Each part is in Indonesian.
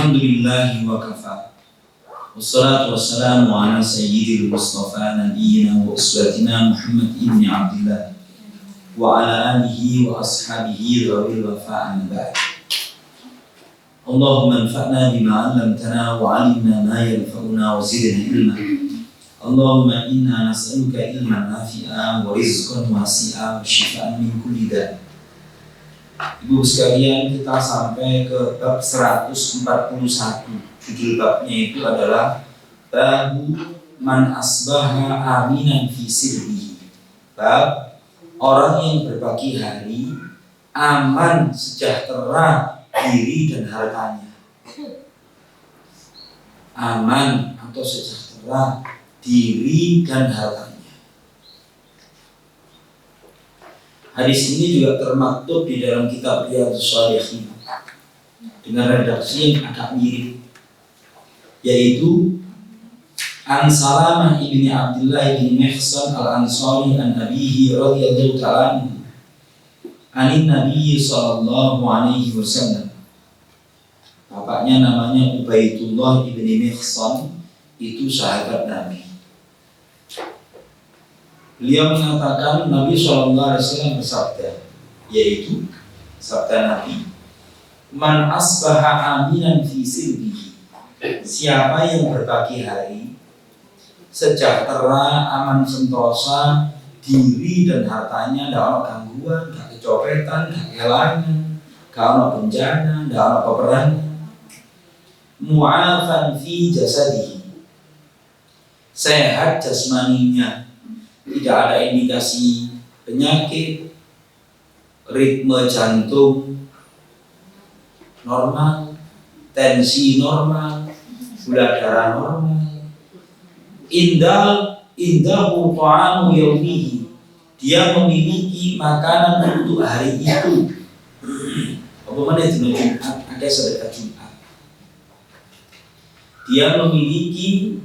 Alhamdulillahi wa kafa. Wassalatu wassalamu ala sayyidil mustafa nabiyyina wa uswatina Muhammad ibn Abdillah wa ala alihi wa ashabihi rawil wafa'an ba'd. Allahumma anfa'na bima 'allamtana wa 'allimna ma yanfa'una wa zidna ilma. Allahumma inna nas'aluka ilman nafi'a wa rizqan wasi'a wa shifaan min kulli da'. Ibu sekalian, kita sampai ke bab 141. Judul babnya itu adalah Babu man asbaha aminan fi sirbihi. Bab orang yang berbagi hari aman sejahtera diri dan hartanya. Aman atau sejahtera diri dan hartanya. Hadis ini juga termaktub di dalam kitab Riyadhus Shalihin dengan redaksi yang agak mirip, yaitu An Salamah ibni Abdullah bin Mihsan al-Ansari an abihi radhiyallahu ta'ala anin Nabi sallallahu alaihi wasallam. Bapaknya namanya Ubaidullah ibni Mihsan, itu sahabat Nabi. Beliau mengatakan Nabi SAW bersabda, yaitu sabda Nabi, man asbaha aminan fi sirbihi. Siapa yang berbagi hari sejahtera, aman sentosa diri dan hartanya, tidak ada gangguan, tidak kecopetan, tidak kehilangan, tidak ada bencana, tidak ada peperangan. Mu'afan fi jasadihi, sehat jasmaninya, tidak ada indikasi penyakit, ritme jantung normal, tensi normal, gula darah normal. Indahu ta'amu yaumihi, dia memiliki makanan untuk hari itu. Apa mana itu Jumat, ada sedekah Jumat. Dia memiliki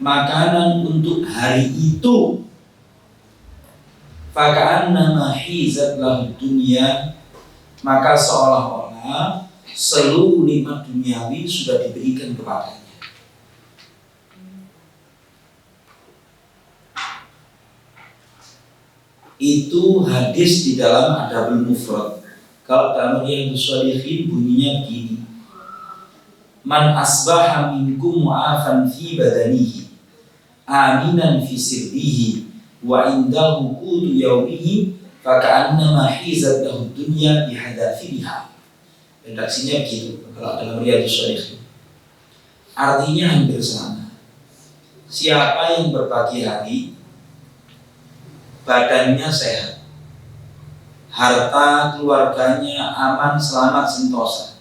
makanan untuk hari itu. Faka'annama hizat lahu dunya, maka seolah-olah seluruh nikmat duniawi sudah diberikan kepadanya. Itu hadis di dalam Adabul Mufrad. Kalau dalam Riyadhus Shalihin bunyinya begini: man asbaha minkum mu'afan fi badanihi aminan fi sirbihi wa indahu qutu yaumihi faka'annama hizat lahu dunya bihadafiriha. Redaksinya begitu kalau dalam Riyadhus Shalihin. Artinya hampir sama. Siapa yang berbagi hari, badannya sehat, harta keluarganya aman, selamat, sentosa,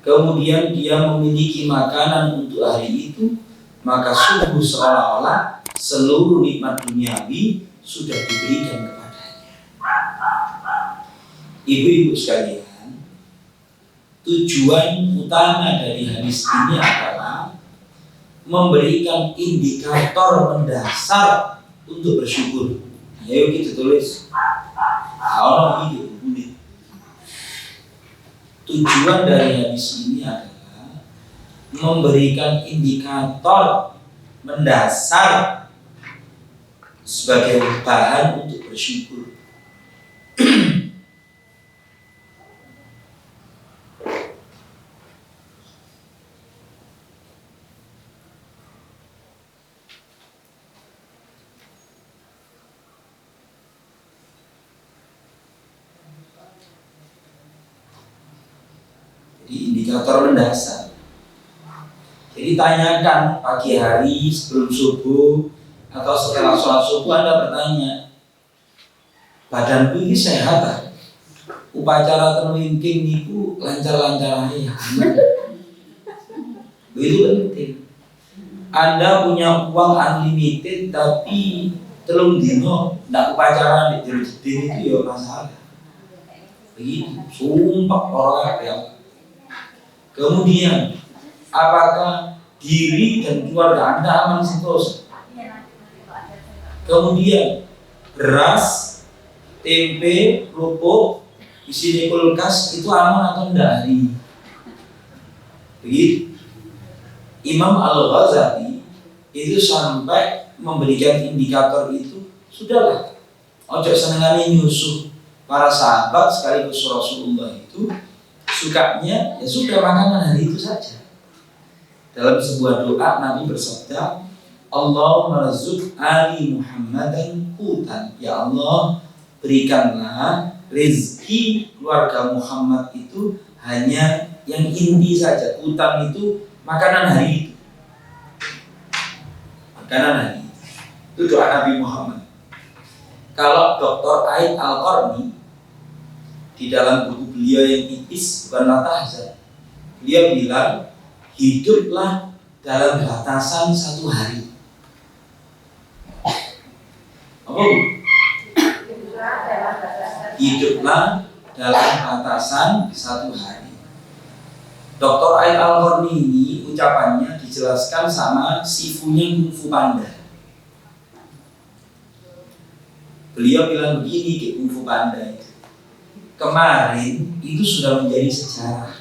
kemudian dia memiliki makanan untuk hari itu, maka sungguh seolah-olah seluruh nikmat duniawi sudah diberikan kepadanya. Ibu-ibu sekalian, tujuan utama dari hadis ini adalah memberikan indikator mendasar untuk bersyukur. Ayo kita tulis. Tujuan dari hadis ini adalah memberikan indikator mendasar sebagai bahan untuk bersyukur. Jadi indikator mendasar. Jadi tanyakan pagi hari sebelum subuh atau setelah sholat subuh, Anda bertanya, badanku ini sehat tak? Upacara terlingking itu lancar-lancar aja. Itu penting. Anda punya uang unlimited tapi telung dino ndak upacara di jeding itu ya masalah. Begitu, sumpah orang yang. Kemudian, apakah diri dan keluarga Anda aman sentosa? Kemudian, beras, tempe, kerupuk, isi di kulkas itu aman atau enggak hari? Begitu. Imam Al-Ghazali itu sampai memberikan indikator itu, sudahlah, ojo senengane nyusuh para sahabat sekaligus Rasulullah itu sukanya ya sudah makanan hari itu saja. Dalam sebuah doa Nabi bersabda, Allahumma rizq ali Muhammadan hutan. Ya Allah, berikanlah rezeki keluarga Muhammad itu hanya yang inti saja. Hutan itu makanan hari itu. Makanan hari itu. Itu doa Nabi Muhammad. Kalau Dr. Aid Al-Qarni di dalam buku beliau yang tipis, bukan Tahzab, beliau bilang, hiduplah dalam batasan 1 hari. Apa? Hiduplah dalam batasan 1 hari. Dr. Aid Al-Qarni ini ucapannya dijelaskan sama sifunya Kung Fu Panda. Beliau bilang begini ke Kung Fu Panda itu, kemarin itu sudah menjadi sejarah,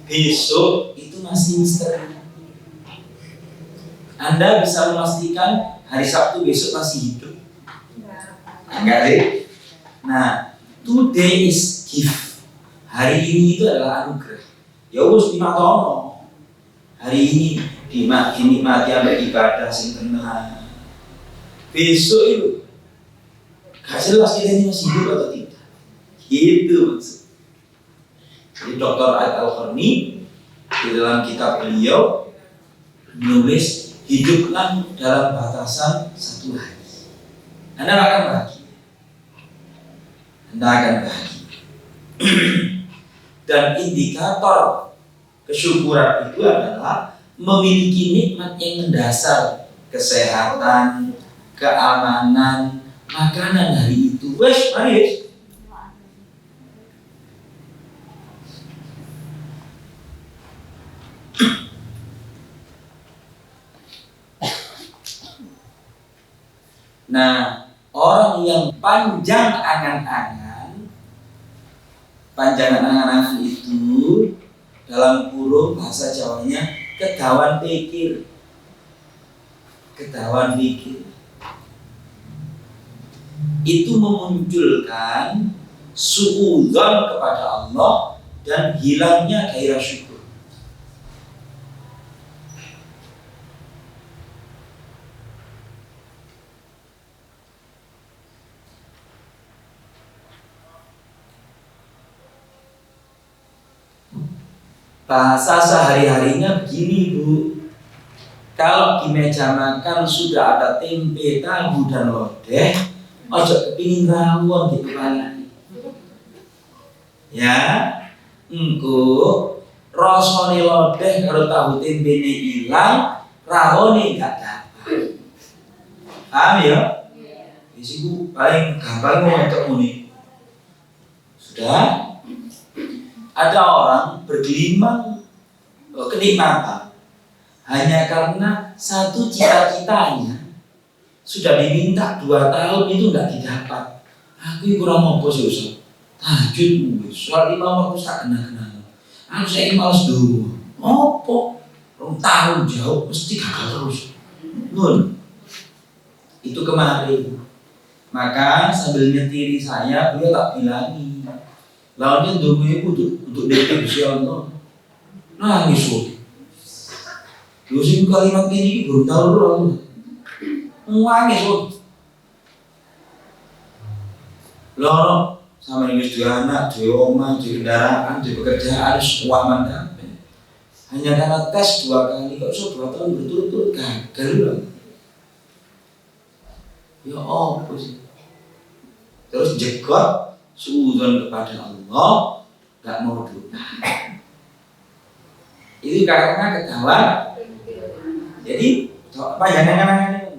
besok itu masih misteri. Anda bisa memastikan hari Sabtu besok masih hidup? Enggak deh. Nah, today is gift. Hari ini itu adalah anugerah. Ya wis dimatono. Hari ini dinikmati ambek ibadah sing tenang. Besok itu gak jelas kita ini masih hidup atau tidak. Gitu maksud. Jadi Dr. Aid Al-Qarni di dalam kitab beliau menulis, hiduplah dalam batasan 1 hari. Anda akan bahagia. Anda akan bahagia. Dan indikator kesyukuran itu adalah memiliki nikmat yang mendasar, kesehatan, keamanan, makanan hari itu. Wes, mari. Nah, orang yang panjang angan-angan itu dalam kurung bahasa Jawanya kedawan pikir. Kedawan pikir itu memunculkan suudzon kepada Allah dan hilangnya gairah syukur. Bahasa sehari-harinya begini, Bu. Kalau di meja makan sudah ada tempe, tahu dan lodeh, ojo kepingin rawon di kepala. Ya, engko rasane lodeh karo tahu tempene ilang, rawone gak dapat. Paham ya? Isiku paling gampang untuk muni. Sudah? Ada orang bergelimang kenikmatan hanya karena satu cita-citanya sudah diminta 2 tahun itu tidak didapat. Aku kurang mampu sih Ustaz. Tahajud soal 5 waktu tak kenal-kenal. Aku saya malas dulu. Opo? 2 tahun jauh mesti gagal terus. Nun. Itu kemarin. Maka sambil nyetiri saya, beliau tak bilangi. Lawannya dulu untuk DP Gusti Allah. Nangis kok. Terus kalimat ini belum tahu orang. Nangis kok. Loh, sama ini dua anak, 2 omah, 2 kendaraan, 2 pekerjaan, semua aman kabeh. Hanya karena tes 2 kali, kok so 2 tahun berturut-turut gagal. Ya apa sih? Terus jegot suudzon kepada Allah, gak mau doa. Itu karena ketahuan. Jadi apa jangan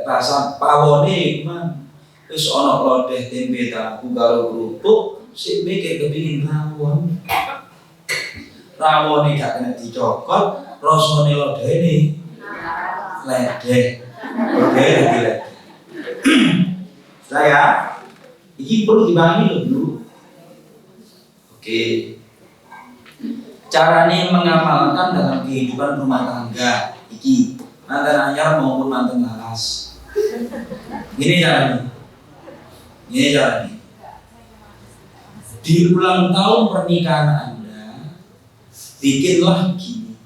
bahasa pawone gimana? Terus ono lodeh tempe tahu karo kerupuk, sik mikir kepingin rawon. Rawone gak kena dicokot, rasane lodene ledeh. Lodeh ledeh. Saya ini perlu dipahami loh dulu. Oke. Caranya mengamalkan dalam kehidupan rumah tangga iki mantan anyar maupun mantan laras. Ini caranya. Ini caranya. Di ulang tahun pernikahan Anda, bikinlah gini.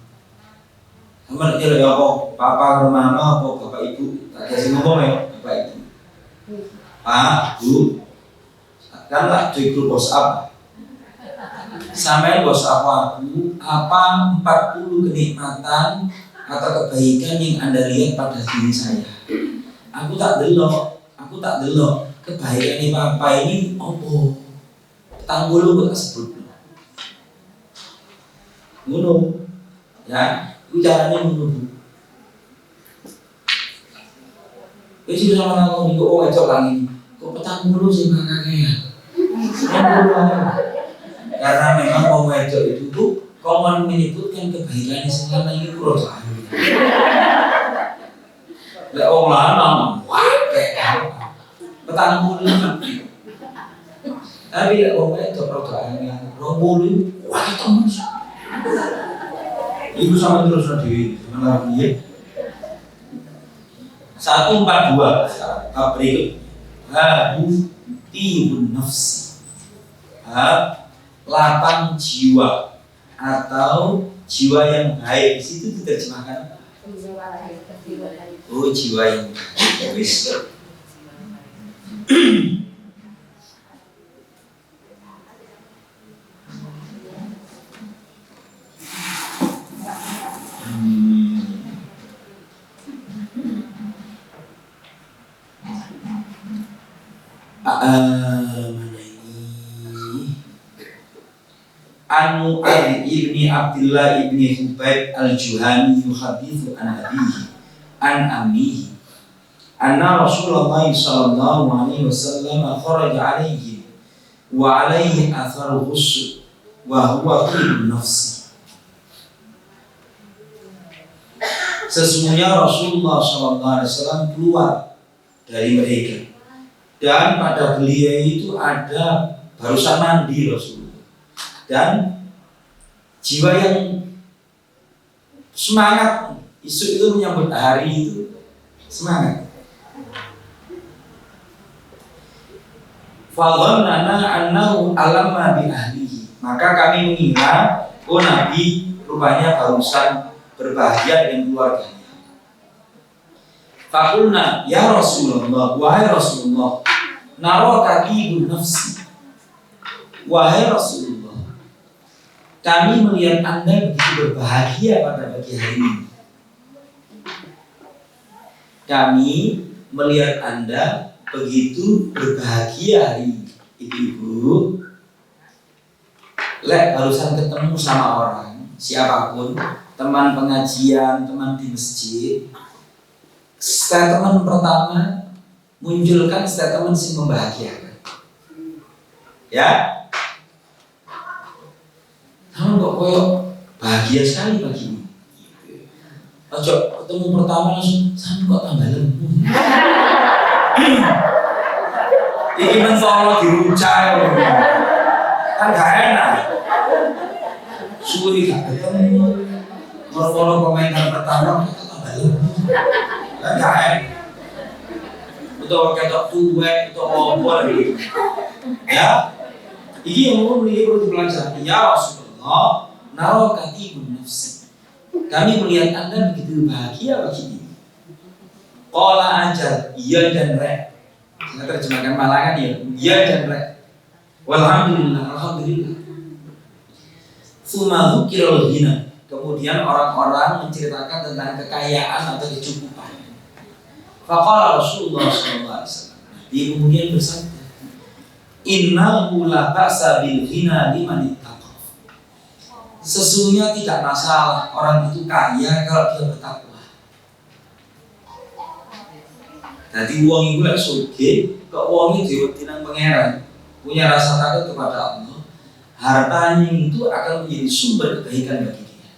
Sama ya kok papa atau mama atau bapak ibu, tak kasih ngomong ya bapak ibu. Pak, Bu, kan lah di grup WhatsApp. Sampai WhatsApp aku apa 40 kenikmatan atau kebaikan yang Anda lihat pada diri saya. Aku tak delok kebaikan ini papa ini opo. Tanggul lu tak sebut. Ngono. Ya, itu caranya ngono. Wis iki sama nang niku oh ecok lagi. Kok petang mulu sih makanya. Karena memang wong wedok itu tuh konon menyebutkan kebaikan selama ini kurang tahu. Lek wong lanang, wah kayak petang mulu. Tapi lek wong wedok rodoane 20 wah temen. Ibu sama terus di mana dia? 142 bab berikut. Tiun nafsi. Lapang jiwa atau jiwa yang baik. Di situ diterjemahkan oh jiwa yang baik. Mana ini? Anu Ali ibni Abdullah ibni Hubayb al-Juhani yuhadithu an abihi an ammihi anna Rasulullah sallallahu alaihi wasallam kharaja alaihi wa alaihi atharu ghusl wa huwa tibun nafsi. Sesungguhnya Rasulullah sallallahu alaihi wasallam keluar dari mereka dan pada beliau itu ada barusan mandi Rasulullah dan jiwa yang semangat isu itu menyambut hari itu semangat. Fadhannana annahu alamma bi ahlihi, maka kami mengira oh Nabi rupanya barusan berbahagia dengan keluarganya. Faqulna ya Rasulullah, wahai Rasulullah, naraka tibun nafsi. Wahai Rasulullah, kami melihat Anda begitu berbahagia pada pagi hari ini. Kami melihat Anda begitu berbahagia hari ini. Ibu-ibu, lek barusan ketemu sama orang, siapapun, teman pengajian, teman di masjid, statement pertama munculkan statement yang membahagiakan. Ya, kamu kok koyok bahagia sekali pagi ini. Ojo ketemu pertama langsung, kamu kok tambah lembut. Ini mensolok diruncai, kan gak enak. Suwi gak ketemu, ngomong komentar pertama kok tambah lembut. Kan gak enak. Atau ketok tuwek, atau obor gitu. Ya, ini yang mau perlu dipelajari. Ya Rasulullah, naraka tibun nafsi. Kami melihat Anda begitu bahagia pagi ini. Qala ajal, iya dan re. Saya terjemahkan Malangan ya, iya dan re. Walhamdulillah, alhamdulillah. Tsumma dzukirul ghina. Kemudian orang-orang menceritakan tentang kekayaan atau kecukupan. Faqala Rasulullah sallallahu alaihi wasallam. Dia kemudian bersabda, "Innahu la ba'sa bil ghina liman ittaqa." Sesungguhnya tidak masalah orang itu kaya kalau dia bertakwa. Jadi uang itu lek sugih, kok uang itu diwedi nang pangeran, punya rasa takut kepada Allah, hartanya itu akan menjadi sumber kebaikan bagi dia.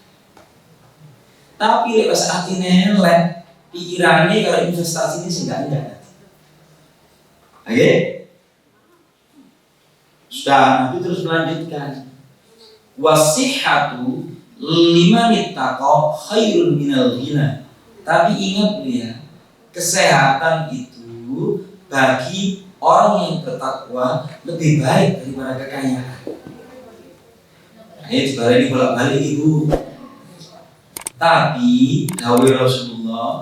Tapi lek pas atine elek, pikirannya kalau investasi ini sehingga enggak. Oke? Sudah, Nabi terus melanjutkan. Wasihhatu liman ittaqa khairun minal ghina. Tapi ingat ya, kesehatan itu bagi orang yang bertakwa lebih baik daripada kekayaan. Ini sebenarnya bolak-balik ibu. Tapi dawuh Rasulullah,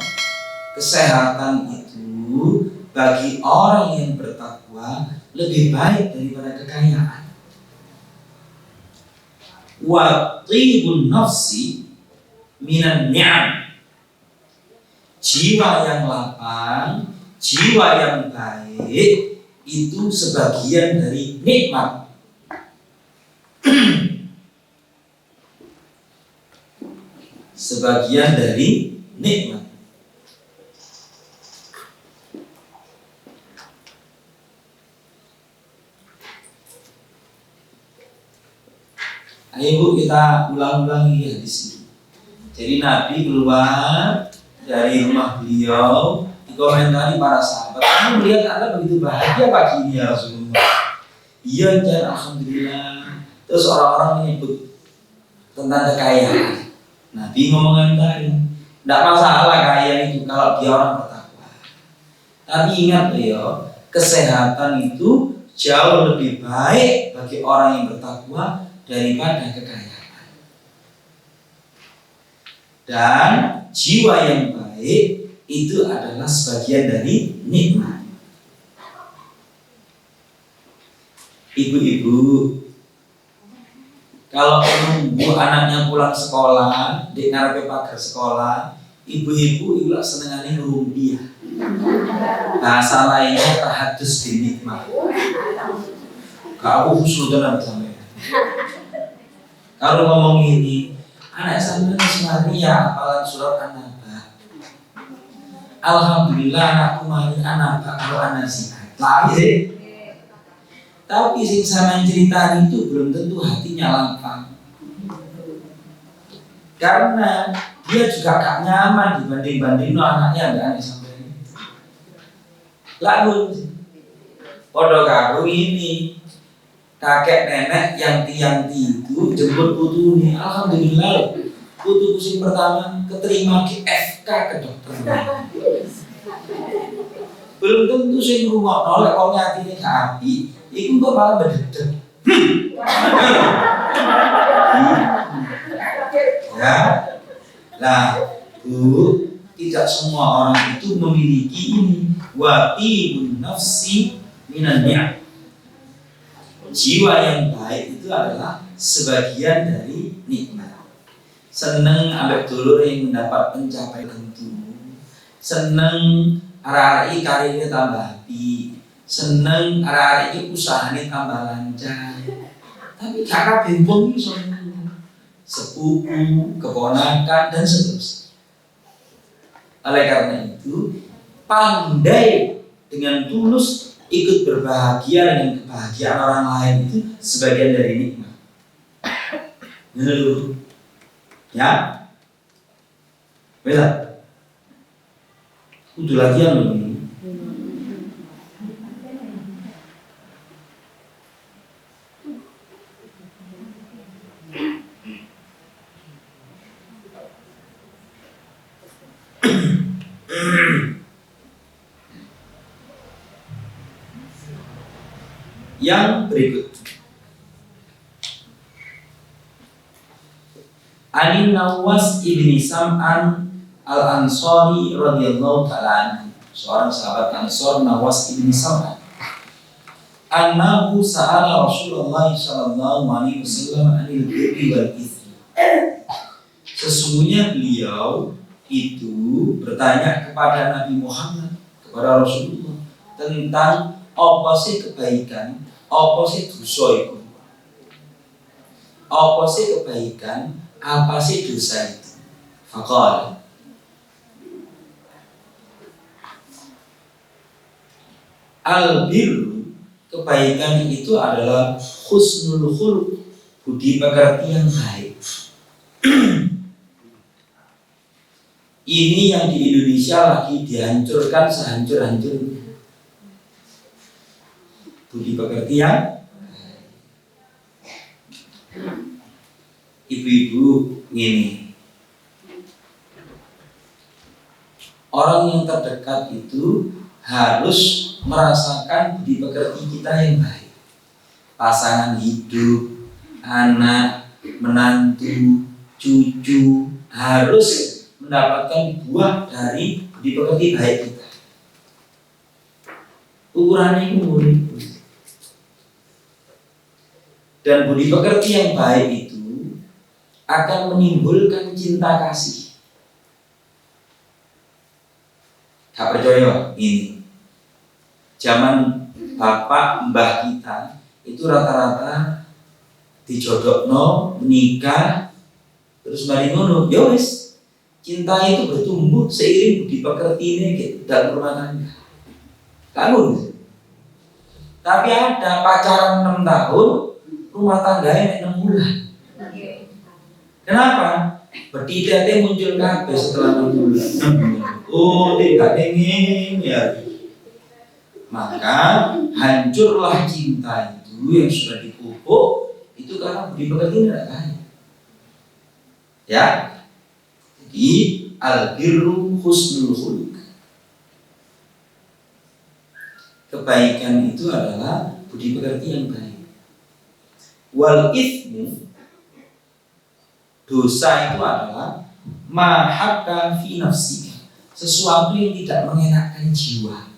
kesehatan itu bagi orang yang bertakwa lebih baik daripada kekayaan. Wa tibun nafsi minan ni'am. Jiwa yang lapang, jiwa yang baik itu sebagian dari nikmat. Sebagian dari nikmat. Ayo Bu, kita ulang-ulang ya di sini. Jadi Nabi keluar dari rumah beliau, dikomentari para sahabat, kamu melihat Anda begitu bahagia pagi ini ya Rasulullah. Iya, dan alhamdulillah. Terus orang-orang menyebut tentang kekayaan. Nabi ngomongan, tidak masalah kaya itu kalau dia orang bertakwa. Tapi ingat beliau, kesehatan itu jauh lebih baik bagi orang yang bertakwa daripada kekayaan. Dan jiwa yang baik itu adalah sebagian dari nikmat. Ibu-ibu, kalau menunggu anaknya pulang sekolah, di ngarepe pagar sekolah, ibu-ibu itu senengane ngrumpi. Bahasa lainnya tahadus di nikmat. Kau husnudan sampai. Kalau ngomong ini, anak sampean semari ya hafalan surat An-Naba. Alhamdulillah anakku mari An-Naba kalau anak sihat. Lagi sih. Tapi sing sama cerita itu belum tentu hatinya lapang. Karena dia juga gak nyaman dibanding-banding anaknya ada aneh sampai ini. Lalu podo karo ini kakek nenek yang tiang itu jemput putu ini. Alhamdulillah putu kucing pertama keterima ke FK ke dokter. Belum tentu sing rumah oleh wong atine gak api. Iku kok malah berdedek. Ya. Nah, Bu, tidak semua orang itu memiliki ini. Wa tibun nafsi minan ni'am. Jiwa yang baik itu adalah sebagian dari nikmat. Seneng ambek dulur yang mendapat pencapaian tentu. Seneng arek-arek karirnya tambah api. Seneng arek-arek iki usahane tambah lancar. Tapi kakak bempong iki sepupu, keponakan dan seterusnya. Oleh karena itu, pandai dengan tulus ikut berbahagia dengan kebahagiaan orang lain itu sebagian dari nikmat. Ya, beda. Udah latihan loh. Yang berikut, Ani Nawas ibni Sam'an al-Ansari radhiyallahu ta'ala anhu, seorang sahabat Ansor Nawas ibni Sam'an, annahu sa'ala Rasulullah sallallahu alaihi wasallam anil birri wal ithmi. Sesungguhnya beliau itu bertanya kepada Nabi Muhammad, kepada Rasulullah, tentang apa sih kebaikan, apa sih dosa itu, apa sih kebaikan, apa sih dosa itu. Faqala, al-birru, kebaikan itu adalah husnul khuluq, budi pekerti yang baik. Ini yang di Indonesia lagi dihancurkan sehancur-hancurnya. Budi pekerti yang Ibu-ibu ini, orang yang terdekat itu harus merasakan budi pekerti kita yang baik. Pasangan hidup, anak, menantu, cucu harus mendapatkan buah dari budi pekerti baik kita. Ukurannya itu murid. Dan budi pekerti yang baik itu akan menimbulkan cinta kasih. Gak percaya ini, zaman bapak mbah kita itu rata-rata dijodokno menikah terus mari ngono, ya wis cinta itu bertumbuh seiring budi pekertine dalam rumah tangga. Kamu, tapi ada pacaran 6 tahun, rumah tangganya 6 bulan. Kenapa? Betitetnya muncul kabeh setelah 6 bulan. Oh, tidak ingin ya. Maka hancurlah cinta itu yang sudah dipupuk itu karena budi pekerti tidak kaya. Ya. Jadi al-birru husnul khuluq. Kebaikan itu adalah budi pekerti yang baik. Wal itsmu, dosa itu adalah ma hakka fi nafsika, sesuatu yang tidak mengenakkan jiwa.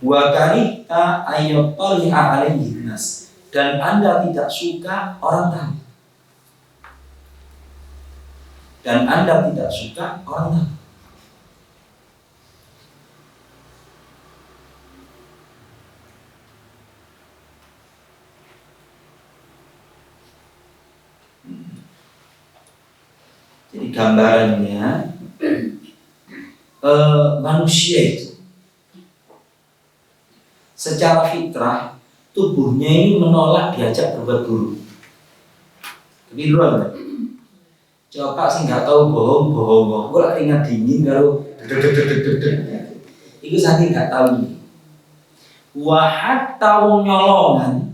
Wa karihta ayyatali alaihi nas, dan Anda tidak suka orang tahu. Dan Anda tidak suka orang tahu. Jadi gambarannya manusia itu secara fitrah tubuhnya ini menolak diajak berbuat buruk. Tapi luar, coba sih nggak tahu bohong, gue lagi ingat dingin kalau itu saking nggak tahu nih. Wahat tahu nyolongan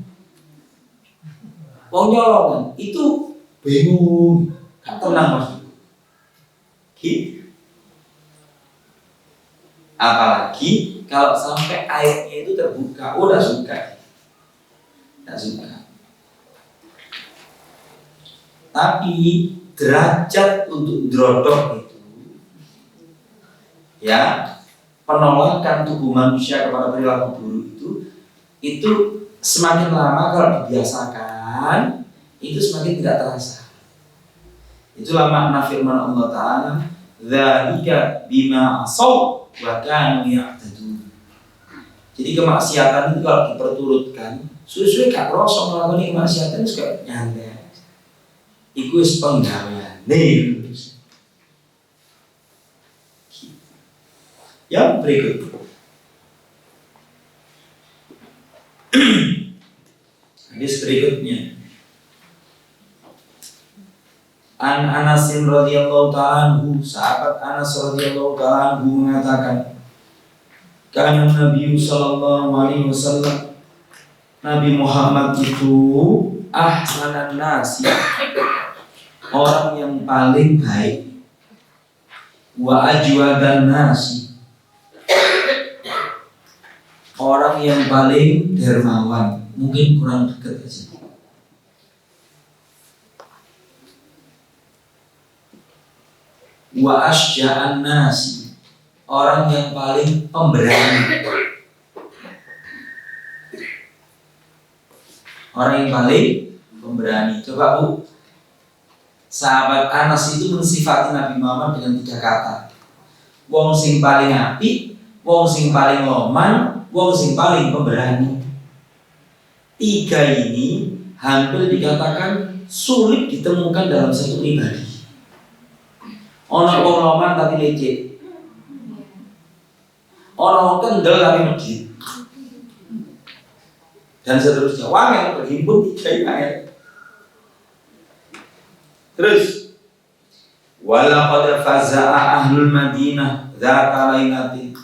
itu bingung, nggak tenang maksudnya. Apalagi kalau sampai airnya itu terbuka, udah suka. Tapi derajat untuk drodok itu, ya, penolakan tubuh manusia kepada perilaku buruk itu semakin lama kalau dibiasakan itu semakin tidak terasa. Itulah makna firman Allah Ta'ala, dzalika bima asaw wa kanu ya'tadun. Jadi kemaksiatan itu kalau diperturutkan, suwe-suwe gak krasa melakukan kemaksiatan itu kayak nyantai. Iku wis penggaweane. Yang berikut. Hadis berikutnya. An Anasin radhiyallahu ta'ala anhu, sahabat Anas radhiyallahu ta'ala anhu mengatakan, kana Nabi sallallahu alaihi wasallam, Nabi Muhammad itu ahsanan nasi, orang yang paling baik, wa ajwadan nasi, orang yang paling dermawan. Mungkin kurang dekat aja. Wa asya'an nasi, orang yang paling pemberani. Orang yang paling pemberani. Coba Bu, sahabat Anas itu mensifati Nabi Muhammad dengan 3 kata. Wong sing paling apik, wong sing paling loman, wong sing paling pemberani. 3 ini hampir dikatakan sulit ditemukan dalam satu pribadi. Ono wong loman tapi lecet, ono kendel tapi medhit, dan seterusnya. Wah, yang berhimpun 3 ini. Terus Walaqad faza'a ahlul Madinah dzata lailatin.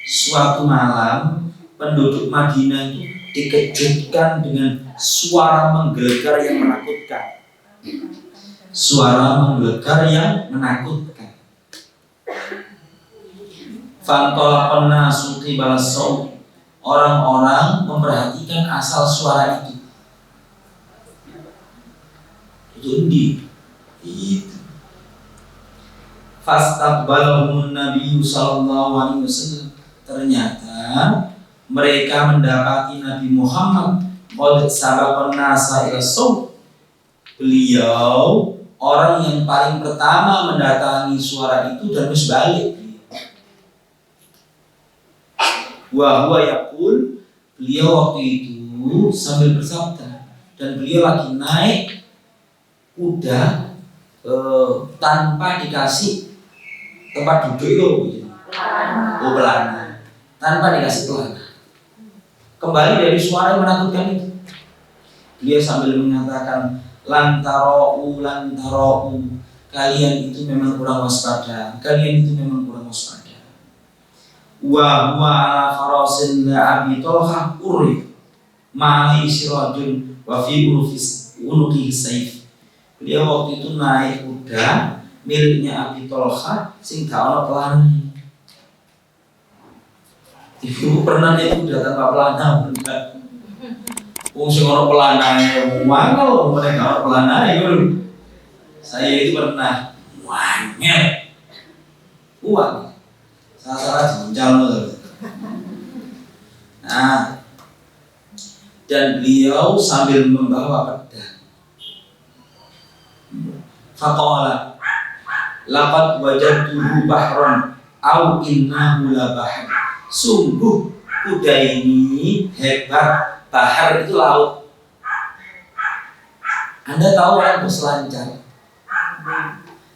Suatu malam penduduk Madinah itu dikejutkan dengan suara menggelegar yang menakutkan. Suara menggelegar yang menakutkan. Fantalaqan nasu qibala saut. Orang-orang memperhatikan asal suara itu. Itu gitu. Fastaqbalahumun Nabi sallallahu alaihi wasallam. Ternyata mereka mendapati Nabi Muhammad qad sabaqan nasa ila saut. Beliau orang yang paling pertama mendatangi suara itu dan terus balik. Wa huwa yaqul, beliau waktu itu sambil bersabda, dan beliau lagi naik kuda tanpa dikasih tempat duduk itu pelana, tanpa dikasih pelana. Kembali dari suara yang menakutkan itu, beliau sambil mengatakan lantarau, kalian itu memang kurang waspada, kalian itu memang kurang waspada. Wa huwa ala farasin la Abi Talha urif ma'i sirajun wa fi unuqi sayf. Beliau waktu itu naik kuda miliknya Abi Talha sing gak ono pelana. Ibu pernah naik kuda tanpa pelana enggak? Wong sing ono pelanae mangkel, mun gak ono pelanae ngono. Saya itu pernah wanyel. Uang salah jinjal loh. Nah, dan beliau sambil membawa pedang. Faqala laqad wajadtuhu bahron au innahu la bahr. Sungguh kuda ini hebat, bahar itu laut. Anda tahu orang berselancar.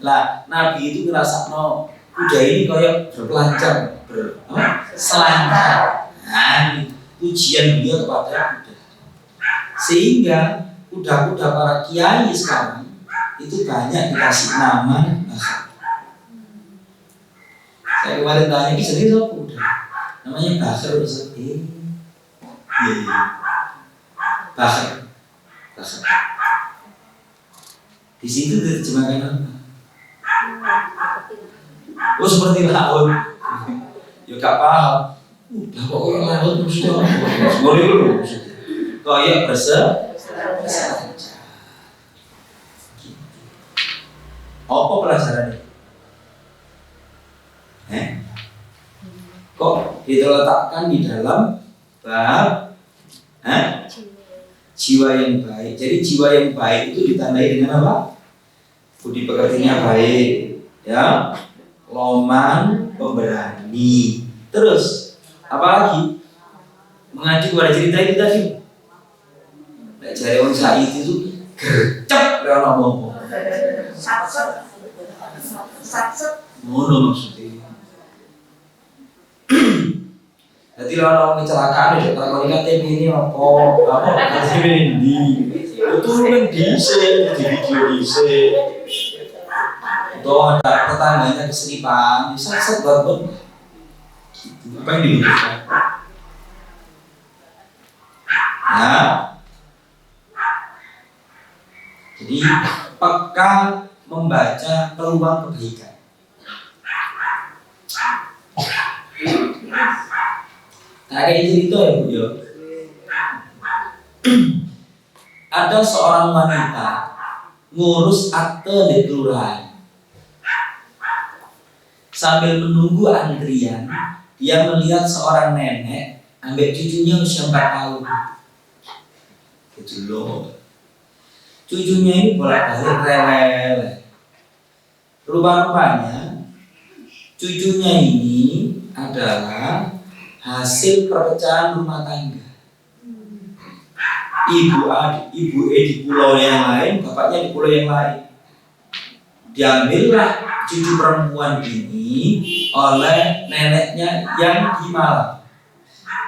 Lah, Nabi itu ngerasakno kuda ini kayak berpelancar, selancar. Nah, ini ujian beliau kepada kuda. Sehingga kuda-kuda para kiai sekarang itu banyak dikasih nama Bahar. Saya kemarin tanya, ini sendiri so kuda. Namanya Bahar, Ustaz. Bahar. Di situ diterjemahkan apa? Oh, seperti laut. Ya gak paham. Udah pokoknya laut maksudnya apa? Boleh dulu maksudnya. Kayak berselancar. Apa pelajarannya? Kok diletakkan di dalam bab jiwa yang baik. Jadi jiwa yang baik itu ditandai dengan apa? Budi pekertinya baik, ya, loman, pemberani. Terus apalagi mengacu pada cerita itu tadi. Nek jare wong Said itu gercep lek ana apa-apa. Satset. Ngono maksudnya. Jadi kalau orang kecelakaan itu kalau KTP ini apa KTP ini itu kan diisi di video diisi itu ada tetangganya keseripan set barbun gitu. Apa yang dibutuhkan? Nah, jadi peka membaca peluang kebaikan. Kayak cerita ya Bu ya. Ada seorang wanita ngurus akte di kelurahan. Sambil menunggu antrian, dia melihat seorang nenek ambil cucunya usia 4 tahun. Gitu loh. Cucunya ini bolak-balik rewel. Rupa-rupanya cucunya ini adalah hasil perpecahan rumah tangga. Ibu di pulau yang lain, bapaknya di pulau yang lain. Diambillah cucu perempuan ini oleh neneknya yang di Malang.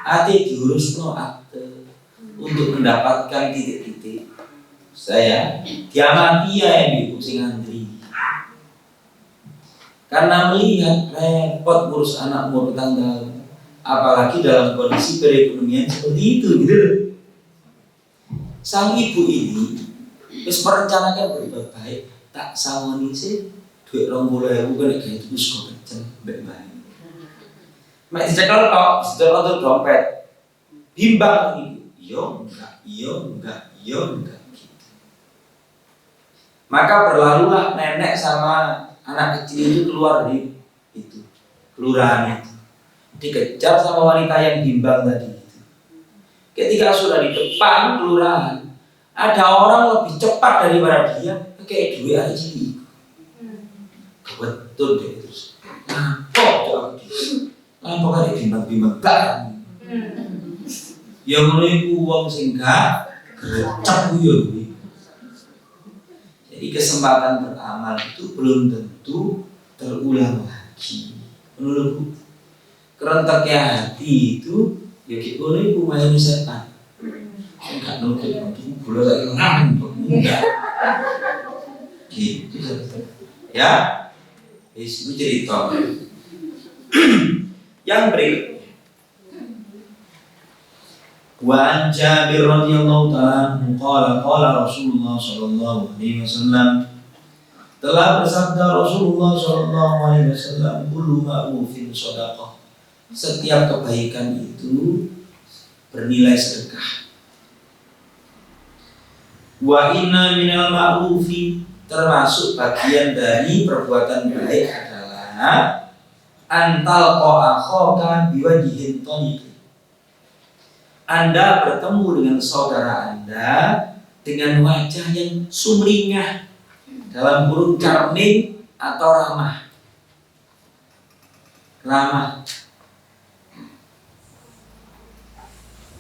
Ati diurus no akte untuk mendapatkan titik-titik. Saya diamati ya yang ibu sing antri. Karena melihat repot ngurus anak umur tanggal, apalagi dalam kondisi perekonomian seperti itu, gitu. Sang ibu ini terus merencanakan berbuat baik, tak sangoni sih duit 20.000 kena gawe tuku sego pecel mbek bae. Mek dicekel kok, sedotan dompet. Bimbang ibu, iya enggak gitu. Maka berlalulah nenek sama anak kecil itu keluar dari itu kelurahan itu, dikejar sama wanita yang bimbang tadi itu. Ketika sudah di depan kelurahan, ada orang lebih cepat daripada dia, kayak duit aja ini. Betul deh terus. Lampok ada bimbang-bimbang banget. Yang mulai uang sehingga gercep yo. Jadi kesempatan beramal itu belum tentu terulang lagi. Menurutku kerentaknya hati itu ya kita boleh main setan. Enggak nutup itu boleh lagi enggak. Gitu ya. Itu cerita. Yang berikutnya, wa an Jabir radhiyallahu ta'ala qala Rasulullah sallallahu alaihi wasallam, telah bersabda Rasulullah sallallahu alaihi wasallam, kullu ma'rufin shadaqah, setiap kebaikan itu bernilai sedekah. Wa inna minal ma'rufi, termasuk bagian dari perbuatan baik adalah antal akhaka biwajhin thaniq, Anda bertemu dengan saudara Anda dengan wajah yang sumringah, dalam kurung charming atau ramah.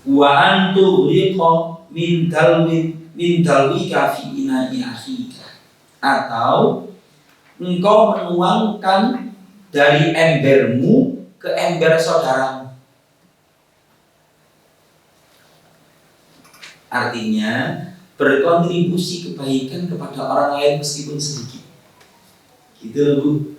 Wa antu riqa min dalwika fi ina'i akhika, atau engkau menuangkan dari embermu ke ember saudaramu. Artinya berkontribusi kebaikan kepada orang lain meskipun sedikit. Gitu loh, Bu.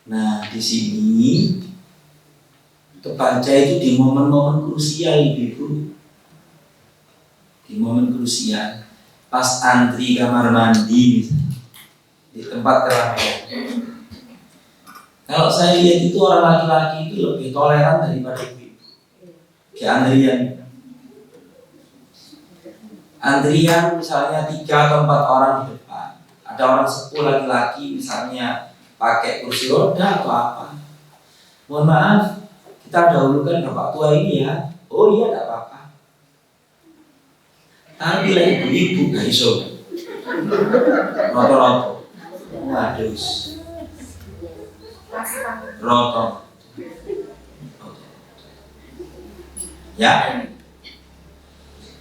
Nah, di sini kebaca itu di momen-momen krusial, Ibu. Di momen krusial. Pas antri kamar mandi di tempat keramaian. Kalau saya lihat itu orang laki-laki itu lebih toleran daripada ibu. Di antrian misalnya 3 atau 4 orang di depan, ada orang sepuh laki-laki misalnya pakai kursi roda atau apa, mohon maaf, kita dahulukan bapak tua ini ya. Oh iya, tidak apa-apa. Tapi lah ibu-ibu gak iso roto-roto. Waduh, roto. Ya,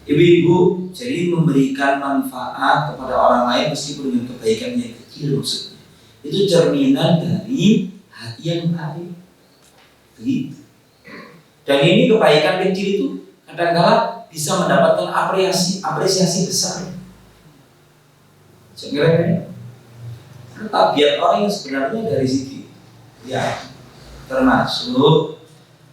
ibu-ibu jadi memberikan manfaat kepada orang lain meskipun dengan kebaikan yang kecil maksudnya. Itu cerminan dari hati yang baik. Begitu. Dan ini kebaikan kecil itu kadang-kadang bisa mendapatkan apresiasi besar. Sekiranya tabiat orang yang sebenarnya dari segi ya, termasuk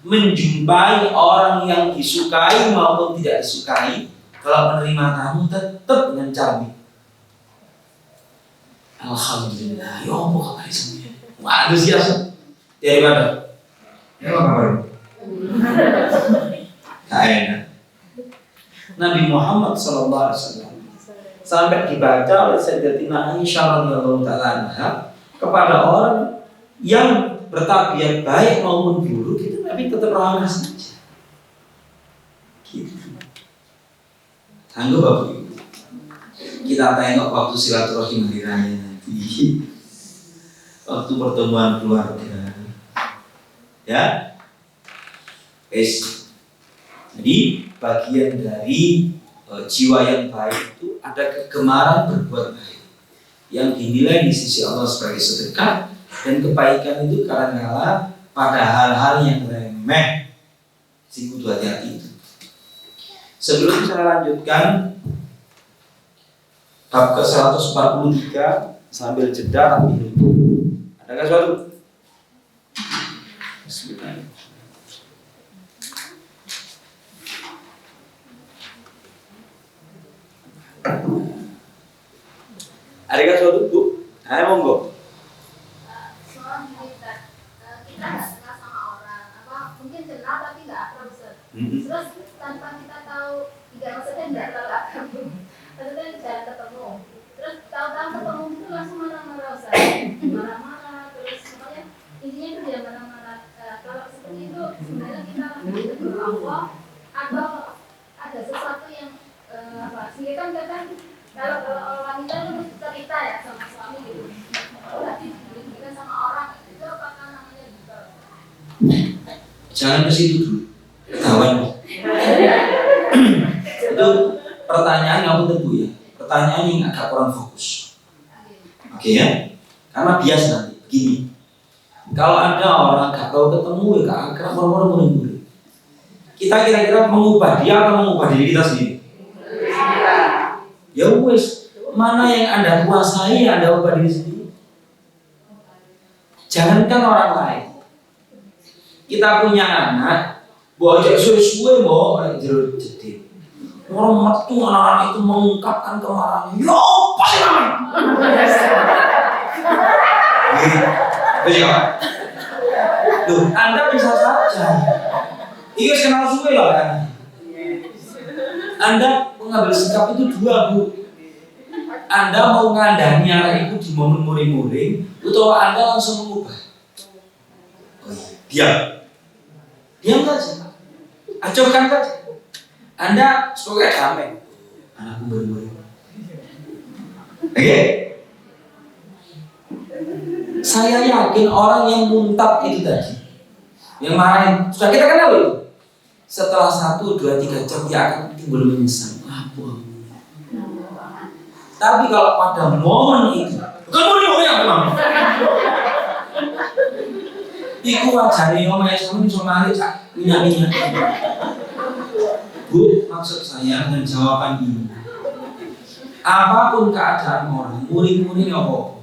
menjumpai orang yang disukai maupun tidak disukai, kalau menerima tamu tetap dengan charming. Alhamdulillah, ya Allah kabar semuanya. Antusias. Dari mana? Ya apa kabar? Enak. Nabi Muhammad SAW sampai dibaca oleh Sayyidatina Aisyah radhiyallahu ta'ala anha kepada orang yang bertabiat baik maupun buruk itu Nabi tetap ramah saja. Gitu. Tangguh Bapak Ibu. Kita tengok waktu silaturahim hari raya nanti, waktu pertemuan keluarga, ya. Jadi bagian dari jiwa yang baik itu ada kegemaran berbuat baik yang dinilai di sisi Allah sebagai sedekah, dan kebaikan itu kadang-kala pada hal-hal yang remeh. Sing kudu hati-hati itu. Sebelum saya lanjutkan bab ke-143 sambil jeda tapi dulu. Adakah suatu? Bismillah. Adakah suatu, Bu? Ayo monggo. Soal kita nggak kenal sama orang, mungkin kenal tapi nggak akrab, Ustaz. Terus tanpa kita tahu, tidak maksudnya nggak terlalu akrab, maksudnya jarang ketemu. Terus tahu-tahu ketemu itu langsung marah-marah, Ustaz. Marah-marah, terus pokoknya intinya itu dia marah-marah. Kalau seperti itu sebenarnya kita menegur Allah atau ada sesuatu yang sehingga kan kadang kalau wanita itu cerita ya sama suami gitu. Berarti diberikan sama orang itu apakah namanya juga? Jangan ke situ dulu. Ketahuan. Itu pertanyaan yang tentu ya. Pertanyaan yang agak kurang fokus. Oke ya? Karena bias nanti begini. Kalau ada orang gak tahu ketemu ya gak akrab orang-orang menunggu. Kita kira-kira mengubah dia atau mengubah diri kita sendiri? Ya wes, mana yang Anda kuasai Anda ubah diri sendiri. Jangankan orang lain. Kita punya anak, bocah suwe-suwe mau jeruk jedit. Orang metu anak-anak itu mengungkapkan kemarahannya. Ya apa sih namanya? Betul. Loh, Anda bisa saja. Iya kenal suwe lah kan. Anda mengambil sikap itu dua, Bu. Anda mau ngandani anak itu di momen muring-muring, atau Anda langsung mengubah? Oh iya, diam saja, acuhkan saja. Anda sebagai damai, anakku muring-muring. Oke? Saya yakin orang yang muntap itu tadi, yang marahin, sudah kita kenal itu. Setelah 1, 2, 3 jam dia akan timbul menyesal. Apa? Tapi kalau pada momen itu, bukan momen yang memang. Iku wajahnya ngomongnya sama ini sama Ali, minyak-minyak. Bu, maksud saya dengan jawaban ini, apapun keadaan orang, muring-muring apa?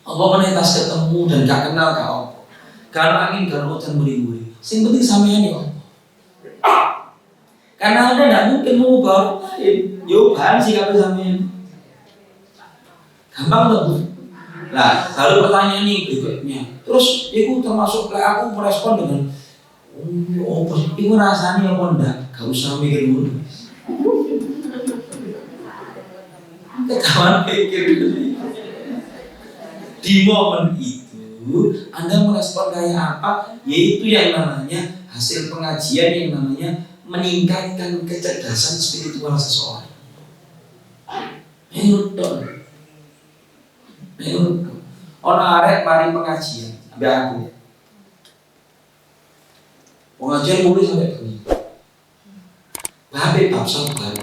Allah menetas ketemu dan gak kenal gak apa. Kalau angin gak hujan muring-muring. Sing penting sampean ya. Karena Anda tidak mungkin mengubah orang lain. Bahan sih kalau sampean. Gampang tuh, Bu. Nah, lalu pertanyaan ini berikutnya. Terus, itu termasuk aku merespon dengan apa sih? Itu rasanya apa enggak? Gak usah mikir dulu. Ketahuan pikir dulu. Di momen itu, Anda merespon kayak apa? Yaitu yang namanya hasil pengajian yang namanya meningkatkan kecerdasan spiritual seseorang. Menurut orang arek mari pengajian, ambil aku. Pengajian mulai sampai begini. Bapak bab sabar.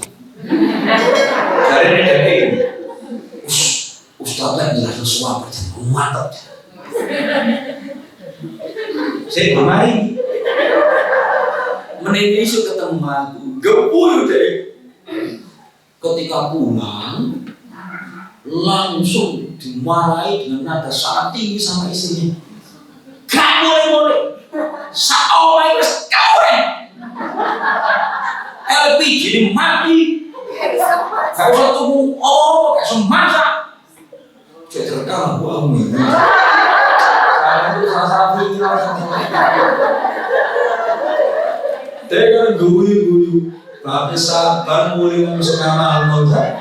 Dari ini, Ustaz lah jelas sesuatu mantap. Saya kemarin menit isu ketemu aku, gepul deh. Ketika pulang, langsung dimarahi dengan nada sangat tinggi sama istrinya. Gak boleh, saomai wes kawin. LPG ini mati. Gak usah tunggu, gak usah masak. Saya terekam aku amin. Saya itu salah pikiran. Dia kan guyu-guyu, tapi sabar mulai ngomong ngamal lagi.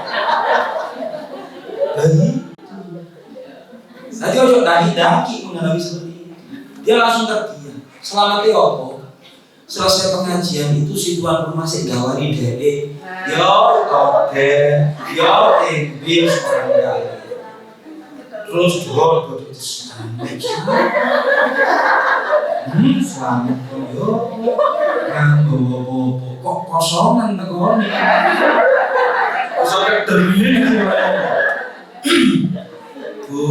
Nanti ojo daki mengalami seperti ini. Dia langsung terdiam. Selama Teopo, selesai pengajian itu si tuan rumah sih gawari deh. Yo kode, yo timpil sekarang. Terus dua terus selamat yo. Kok kosongan tegon. Sampai termin. Bu,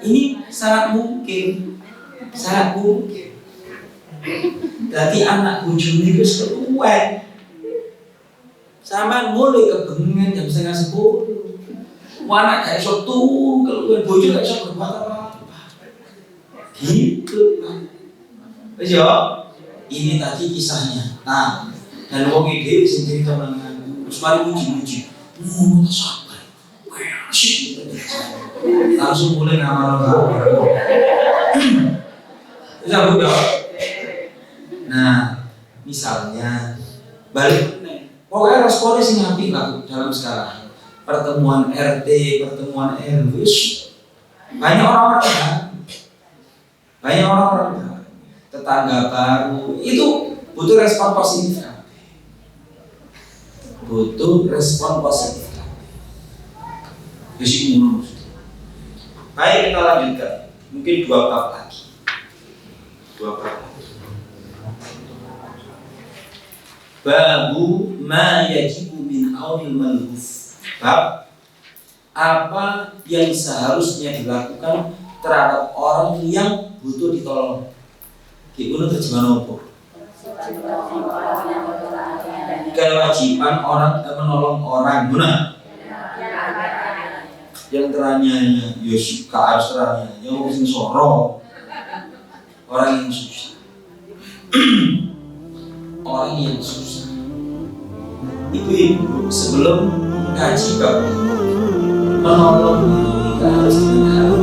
ini sangat mungkin Sangat mungkin. Jadi anak bojone iku wis ketuwek. Sampeyan mulai kebengen jam 9:30. Anak gak iso turu, keluwen bojo gak iso berbuat apa-apa. Gitu. Wis yo. Ini tadi kisahnya. Nah, dan wong ide sing cerita nang aku, terus mari muji-muji. Sabar. Asik. Langsung mulai ngamal-ngamal. Bisa Bu ya? Nah, misalnya balik nih. Pokoknya responnya sing apik lah dalam sekarang. Pertemuan RT, pertemuan RW. Banyak orang-orang tetangga baru itu butuh respon positif. Jadi baik, kita lanjutkan. Mungkin 2 bab lagi. Babu ma yajibu min aunil malhuf. Bab apa yang seharusnya dilakukan terhadap orang yang butuh ditolong. Gimana terjemahan apa? Kewajiban orang menolong orang, guna? Yang teraniaya, Yosika harus teraniaya, yang sing soro, orang yang susah. Orang yang susah. Ibu sebelum kaji bab menolong kita harus dengan